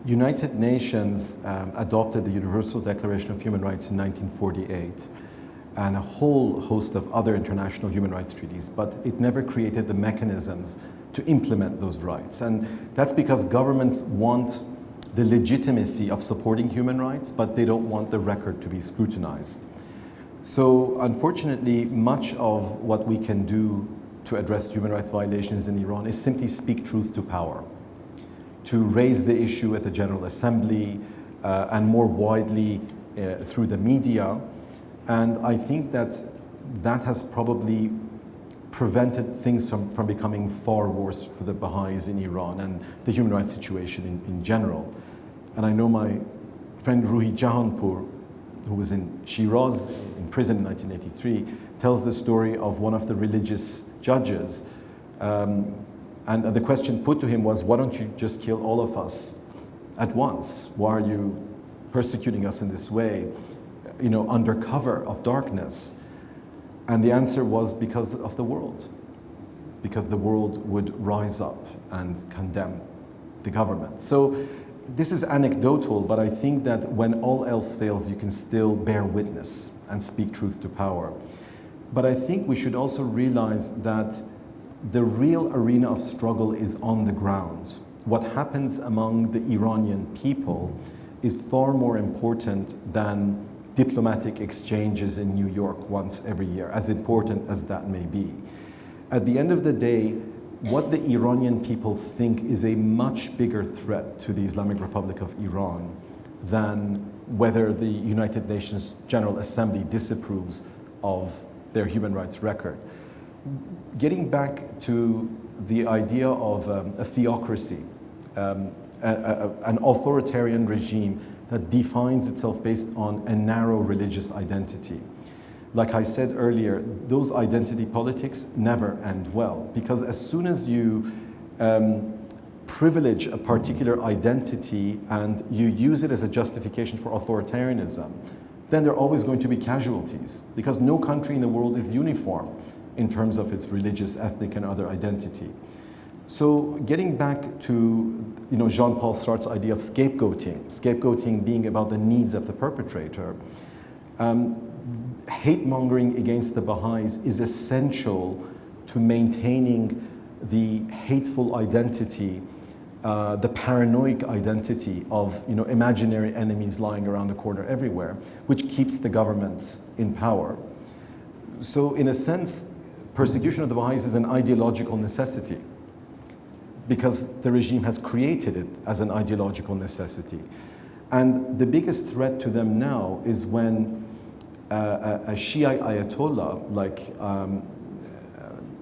United Nations adopted the Universal Declaration of Human Rights in 1948 and a whole host of other international human rights treaties, but it never created the mechanisms to implement those rights. And that's because governments want the legitimacy of supporting human rights, but they don't want the record to be scrutinized. So unfortunately, much of what we can do to address human rights violations in Iran is simply speak truth to power, to raise the issue at the General Assembly and more widely through the media. And I think that that has probably prevented things from becoming far worse for the Baha'is in Iran and the human rights situation in general. And I know my friend Ruhi Jahanpur, who was in Shiraz in prison in 1983, tells the story of one of the religious judges. And the question put to him was, why don't you just kill all of us at once? Why are you persecuting us in this way, you know, under cover of darkness? And the answer was because of the world, because the world would rise up and condemn the government. So this is anecdotal, but I think that when all else fails, you can still bear witness and speak truth to power. But I think we should also realize that the real arena of struggle is on the ground. What happens among the Iranian people is far more important than diplomatic exchanges in New York once every year, as important as that may be. At the end of the day, what the Iranian people think is a much bigger threat to the Islamic Republic of Iran than whether the United Nations General Assembly disapproves of their human rights record. Getting back to the idea of a theocracy, an authoritarian regime that defines itself based on a narrow religious identity. Like I said earlier, those identity politics never end well, because as soon as you privilege a particular identity and you use it as a justification for authoritarianism, then there are always going to be casualties, because no country in the world is uniform in terms of its religious, ethnic, and other identity. So getting back to Jean-Paul Sartre's idea of scapegoating being about the needs of the perpetrator, hate-mongering against the Baha'is is essential to maintaining the hateful identity, the paranoid identity of imaginary enemies lying around the corner everywhere, which keeps the governments in power. So in a sense, persecution of the Baha'is is an ideological necessity, because the regime has created it as an ideological necessity. And the biggest threat to them now is when a Shiite Ayatollah, like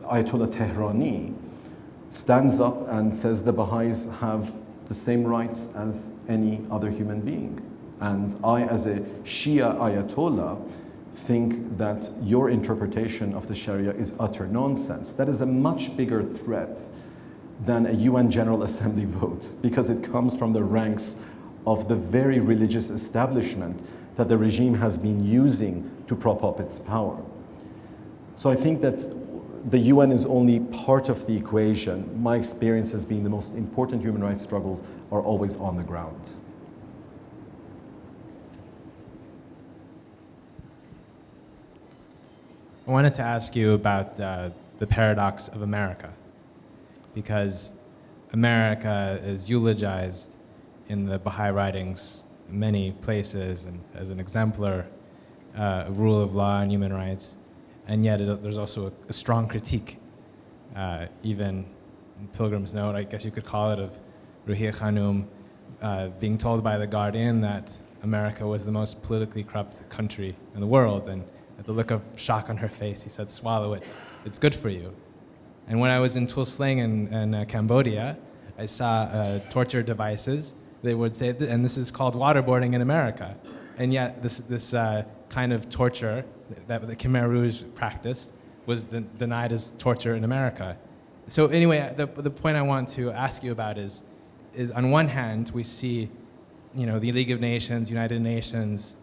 Ayatollah Tehrani, stands up and says the Baha'is have the same rights as any other human being. And I, as a Shia Ayatollah, think that your interpretation of the Sharia is utter nonsense. That is a much bigger threat than a UN General Assembly vote, because it comes from the ranks of the very religious establishment that the regime has been using to prop up its power. So I think that the UN is only part of the equation. My experience has been the most important human rights struggles are always on the ground. I wanted to ask you about the paradox of America, because America is eulogized in the Baha'i writings in many places and as an exemplar of rule of law and human rights, and yet there's also a strong critique, even in Pilgrim's Note, I guess you could call it, of Ruhiya Khanum being told by the Guardian that America was the most politically corrupt country in the world, and at the look of shock on her face, he said, "Swallow it, it's good for you." And when I was in Tuol Sleng in Cambodia, I saw torture devices. They would say, and this is called waterboarding in America. And yet this kind of torture that the Khmer Rouge practiced was denied as torture in America. So anyway, the point I want to ask you about is on one hand, we see, the League of Nations, United Nations,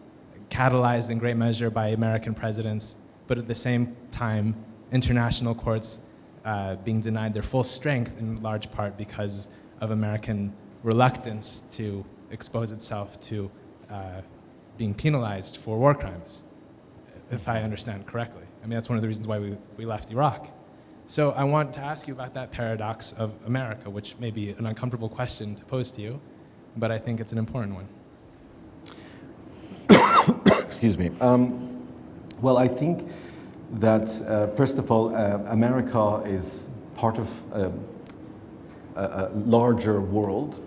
catalyzed in great measure by American presidents, but at the same time, international courts being denied their full strength in large part because of American reluctance to expose itself to being penalized for war crimes, if I understand correctly. I mean, that's one of the reasons why we left Iraq. So I want to ask you about that paradox of America, which may be an uncomfortable question to pose to you, but I think it's an important one. Excuse me. Well, I think that, first of all, America is part of a larger world,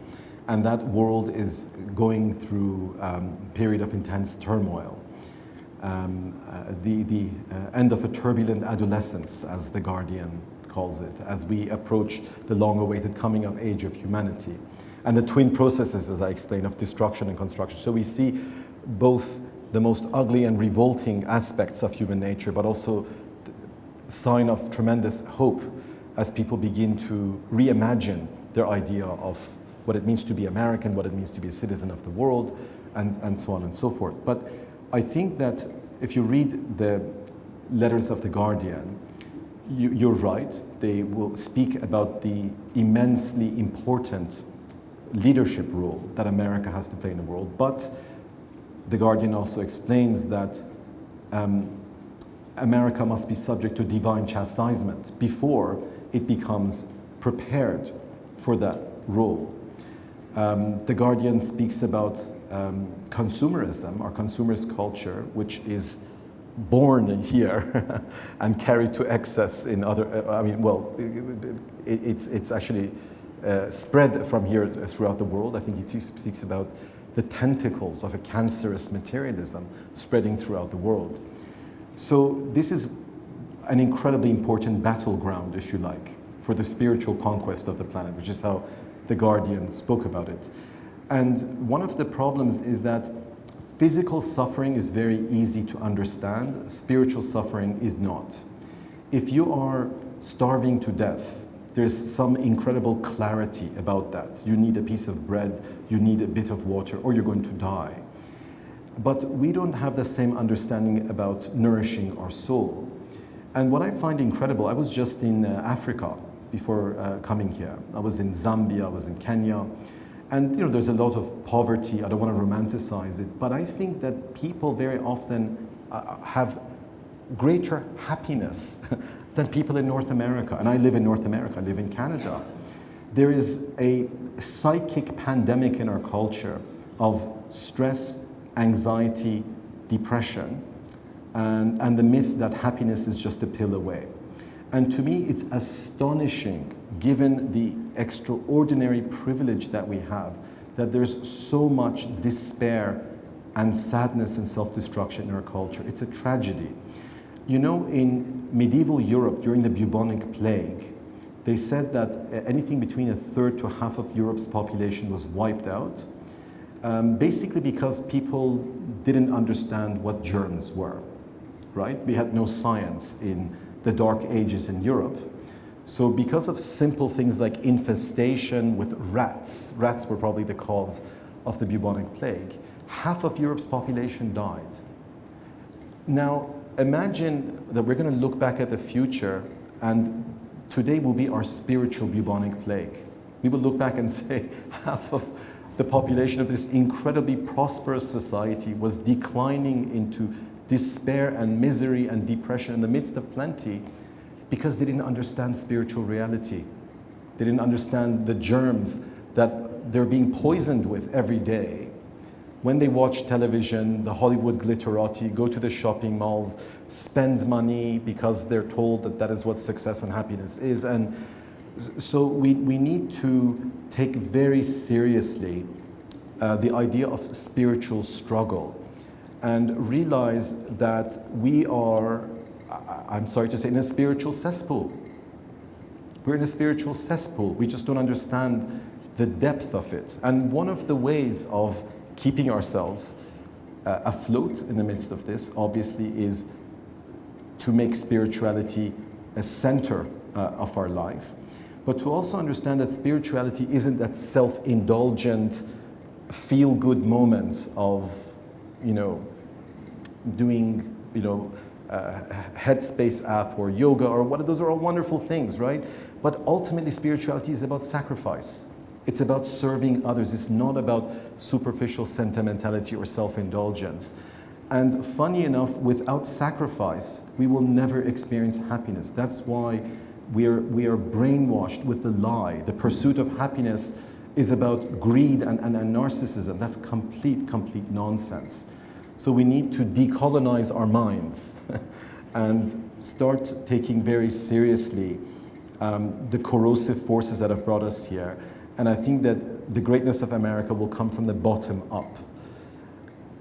and that world is going through a period of intense turmoil. The end of a turbulent adolescence, as The Guardian calls it, as we approach the long-awaited coming of age of humanity, and the twin processes, as I explained, of destruction and construction. So we see both the most ugly and revolting aspects of human nature, but also the sign of tremendous hope as people begin to reimagine their idea of what it means to be American, what it means to be a citizen of the world, and so on and so forth. But I think that if you read the letters of The Guardian, you're right. They will speak about the immensely important leadership role that America has to play in the world. But The Guardian also explains that America must be subject to divine chastisement before it becomes prepared for that role. The Guardian speaks about consumerism, or consumerist culture, which is born here and carried to excess in other, it's actually spread from here throughout the world. I think he speaks about the tentacles of a cancerous materialism spreading throughout the world. So this is an incredibly important battleground, if you like, for the spiritual conquest of the planet, which is how The Guardian spoke about it. And one of the problems is that physical suffering is very easy to understand, spiritual suffering is not. If you are starving to death, there's some incredible clarity about that. You need a piece of bread, you need a bit of water, or you're going to die. But we don't have the same understanding about nourishing our soul. And what I find incredible, I was just in Africa before coming here. I was in Zambia, I was in Kenya, and there's a lot of poverty. I don't want to romanticize it, but I think that people very often have greater happiness than people in North America. And I live in North America, I live in Canada. There is a psychic pandemic in our culture of stress, anxiety, depression, and the myth that happiness is just a pill away. And to me, it's astonishing, given the extraordinary privilege that we have, that there's so much despair and sadness and self-destruction in our culture. It's a tragedy. In medieval Europe, during the bubonic plague, they said that anything between a third to half of Europe's population was wiped out, basically because people didn't understand what germs were, right? We had no science in the Dark Ages in Europe. So because of simple things like infestation with rats were probably the cause of the bubonic plague, half of Europe's population died. Now, imagine that we're going to look back at the future, and today will be our spiritual bubonic plague. We will look back and say half of the population of this incredibly prosperous society was declining into despair and misery and depression in the midst of plenty. because they didn't understand spiritual reality. They didn't understand the germs that they're being poisoned with every day. When they watch television, the Hollywood glitterati, go to the shopping malls, spend money because they're told that that is what success and happiness is. And so we need to take very seriously the idea of spiritual struggle and realize that we are, I'm sorry to say, in a spiritual cesspool. We're in a spiritual cesspool. We just don't understand the depth of it. And one of the ways of keeping ourselves afloat in the midst of this, obviously, is to make spirituality a center of our life. But to also understand that spirituality isn't that self-indulgent, feel-good moment of, doing, Headspace app or yoga or what, those are all wonderful things, right? But ultimately, spirituality is about sacrifice. It's about serving others. It's not about superficial sentimentality or self-indulgence. And funny enough, without sacrifice, we will never experience happiness. That's why we are brainwashed with the lie. The pursuit of happiness is about greed and narcissism. That's complete nonsense. So we need to decolonize our minds and start taking very seriously the corrosive forces that have brought us here. And I think that the greatness of America will come from the bottom up.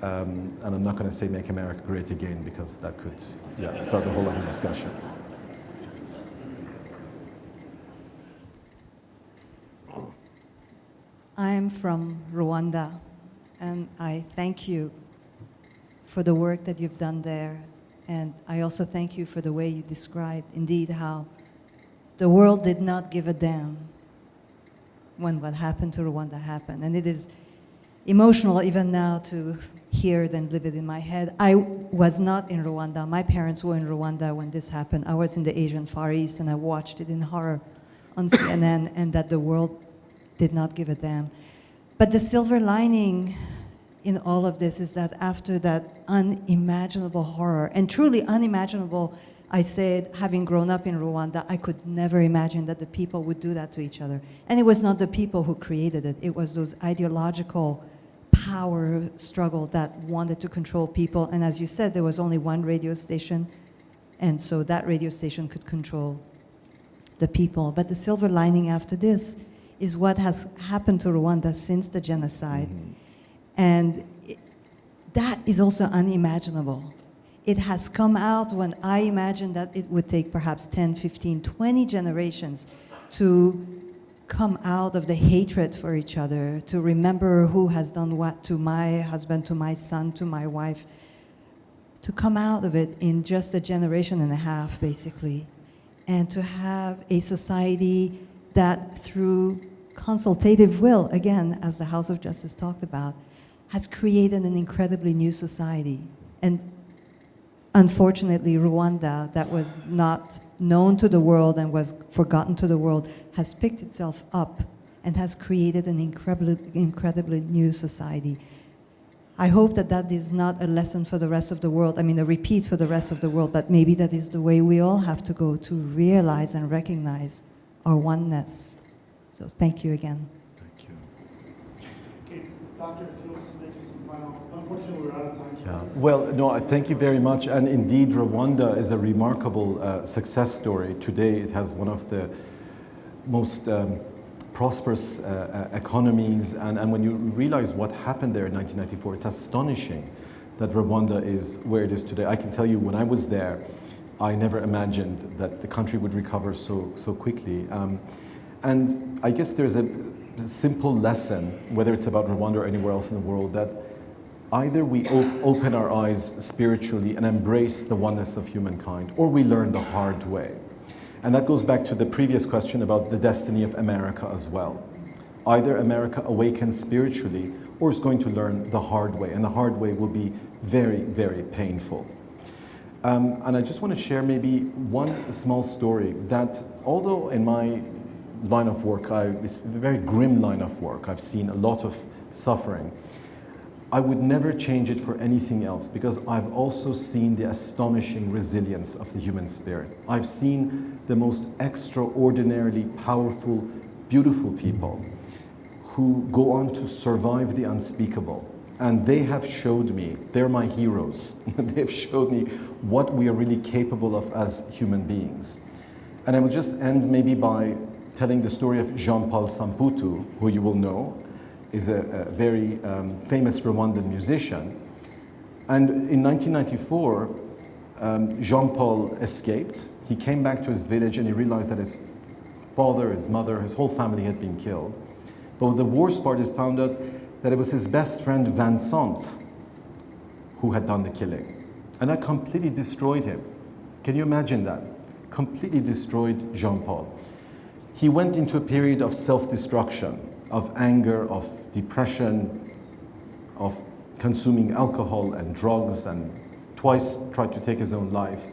And I'm not going to say make America great again, because that could start a whole other discussion. I'm from Rwanda, and I thank you for the work that you've done there. And I also thank you for the way you described, indeed, how the world did not give a damn when what happened to Rwanda happened. And it is emotional even now to hear it and live it in my head. I was not in Rwanda. My parents were in Rwanda when this happened. I was in the Asian Far East, and I watched it in horror on CNN, and that the world did not give a damn. But the silver lining in all of this is that after that unimaginable horror, and truly unimaginable, I said, having grown up in Rwanda, I could never imagine that the people would do that to each other. And it was not the people who created it. It was those ideological power struggle that wanted to control people. And as you said, there was only one radio station, and so that radio station could control the people. But the silver lining after this is what has happened to Rwanda since the genocide. Mm-hmm. And that is also unimaginable. It has come out when I imagined that it would take perhaps 10, 15, 20 generations to come out of the hatred for each other, to remember who has done what to my husband, to my son, to my wife, to come out of it in just a generation and a half, basically, and to have a society that through consultative will, again, as the House of Justice talked about, has created an incredibly new society. And unfortunately, Rwanda, that was not known to the world and was forgotten to the world, has picked itself up and has created an incredibly new society. I hope that that is not a lesson for the rest of the world, I mean a repeat for the rest of the world, but maybe that is the way we all have to go to realize and recognize our oneness. So thank you again. Thank you. Okay, Doctor, if you'll just make some final, unfortunately we're out of time. Yeah. Well, no, thank you very much. And indeed, Rwanda is a remarkable success story. Today, it has one of the most prosperous economies. And when you realize what happened there in 1994, it's astonishing that Rwanda is where it is today. I can tell you, when I was there, I never imagined that the country would recover so quickly. And I guess there's a simple lesson, whether it's about Rwanda or anywhere else in the world, that either we open our eyes spiritually and embrace the oneness of humankind, or we learn the hard way. And that goes back to the previous question about the destiny of America as well. Either America awakens spiritually, or is going to learn the hard way, and the hard way will be very, very painful. And I just want to share maybe one small story that, although in my line of work, it's a very grim line of work, I've seen a lot of suffering. I would never change it for anything else, because I've also seen the astonishing resilience of the human spirit. I've seen the most extraordinarily powerful, beautiful people who go on to survive the unspeakable. And they have showed me, they're my heroes. They've showed me what we are really capable of as human beings. And I will just end maybe by telling the story of Jean-Paul Samputu, who you will know is a very famous Rwandan musician. And in 1994, Jean-Paul escaped. He came back to his village and he realized that his father, his mother, his whole family had been killed. But the worst part is found out that it was his best friend Vincent who had done the killing. And that completely destroyed him. Can you imagine that? Completely destroyed Jean-Paul. He went into a period of self-destruction, of anger, of depression, of consuming alcohol and drugs, and twice tried to take his own life.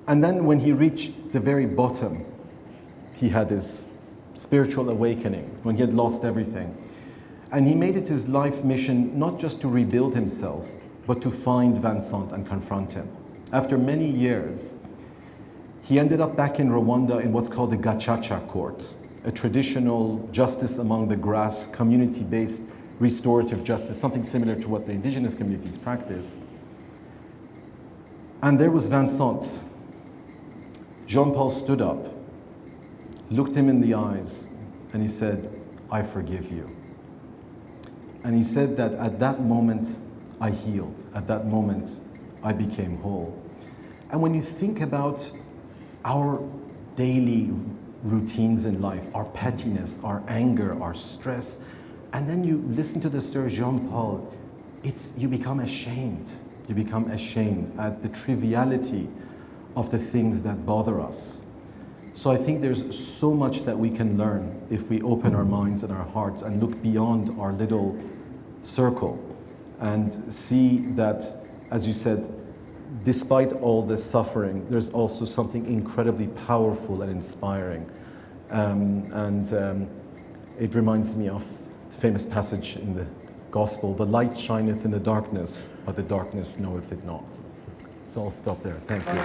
And then when he reached the very bottom, he had his spiritual awakening, when he had lost everything. And he made it his life mission not just to rebuild himself, but to find Vincent and confront him. After many years, he ended up back in Rwanda in what's called the Gacaca court, a traditional justice among the grass, community-based restorative justice, something similar to what the indigenous communities practice. And there was Vincent. Jean-Paul stood up, looked him in the eyes, and he said, "I forgive you." And he said that at that moment, I healed. At that moment, I became whole. And when you think about our daily routines in life, our pettiness, our anger, our stress, and then you listen to the story of Jean-Paul, you become ashamed. You become ashamed at the triviality of the things that bother us. So I think there's so much that we can learn if we open our minds and our hearts and look beyond our little circle and see that, as you said, despite all this suffering, there's also something incredibly powerful and inspiring. It reminds me of the famous passage in the Gospel, "The light shineth in the darkness, but the darkness knoweth it not." So I'll stop there. Thank you.